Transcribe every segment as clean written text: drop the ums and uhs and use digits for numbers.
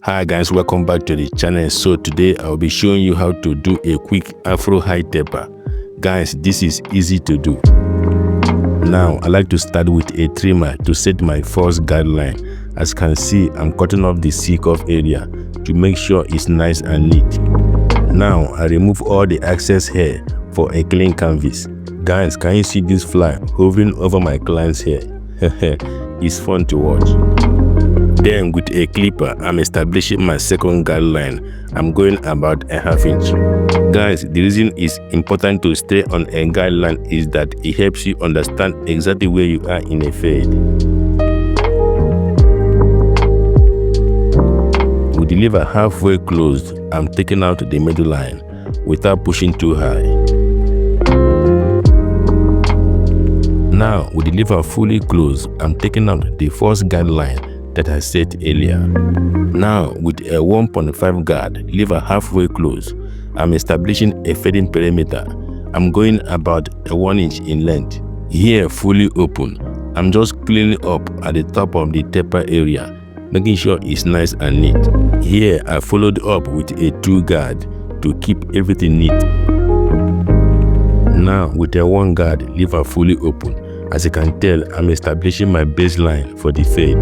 Hi guys, welcome back to the channel. So today I'll be showing you how to do a quick afro high taper. Guys, this is easy to do. Now I like to start with a trimmer to set my first guideline. As you can see, I'm cutting off the C-cuff area to make sure it's nice and neat. Now I remove all the excess hair for a clean canvas. Guys, can you see this fly hovering over my client's hair? It's fun to watch. Then with a clipper, I'm establishing my second guideline. I'm going about a ½ inch. Guys, the reason it's important to stay on a guideline is that it helps you understand exactly where you are in a fade. With the lever halfway closed, I'm taking out the middle line without pushing too high. Now, with the lever fully closed, I'm taking out the first guideline that I set earlier. Now, with a 1.5 guard, lever halfway closed, I'm establishing a fading perimeter. I'm going about a 1 inch in length. Here, fully open, I'm just cleaning up at the top of the taper area, making sure it's nice and neat. Here, I followed up with a 2 guard to keep everything neat. Now, with a 1 guard, lever fully open. As you can tell, I'm establishing my baseline for the fade.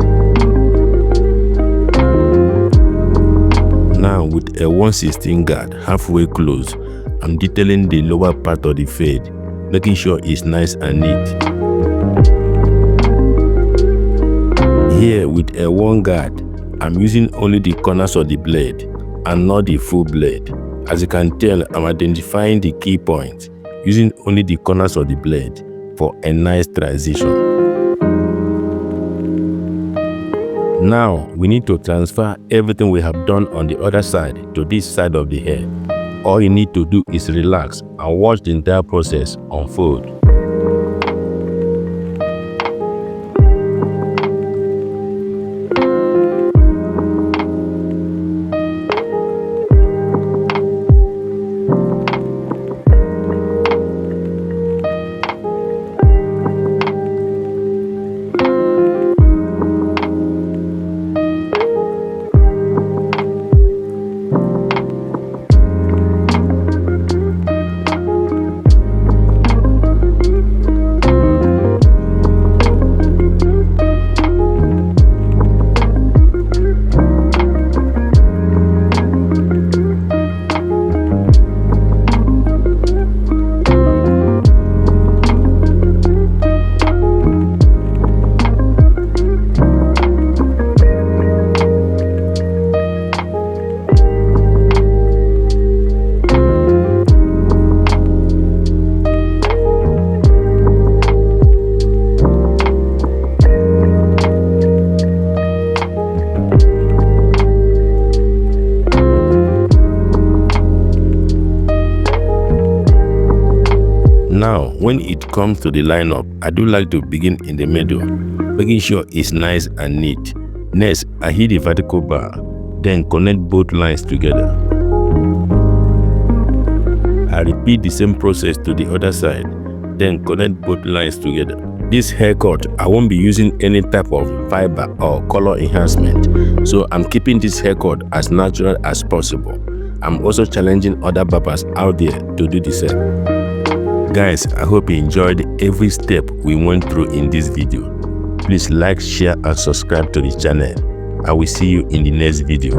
Now with a 1/16 guard halfway closed, I'm detailing the lower part of the fade, making sure it's nice and neat. Here with a 1 guard, I'm using only the corners of the blade and not the full blade. As you can tell, I'm identifying the key points, using only the corners of the blade for a nice transition. Now, we need to transfer everything we have done on the other side to this side of the hair. All you need to do is relax and watch the entire process unfold. Now, when it comes to the lineup, I do like to begin in the middle, making sure it's nice and neat. Next, I hit the vertical bar, then connect both lines together. I repeat the same process to the other side, then connect both lines together. This haircut, I won't be using any type of fiber or color enhancement, so I'm keeping this haircut as natural as possible. I'm also challenging other barbers out there to do the same. Guys, I hope you enjoyed every step we went through in this video. Please like, share and subscribe to the channel. I will see you in the next video.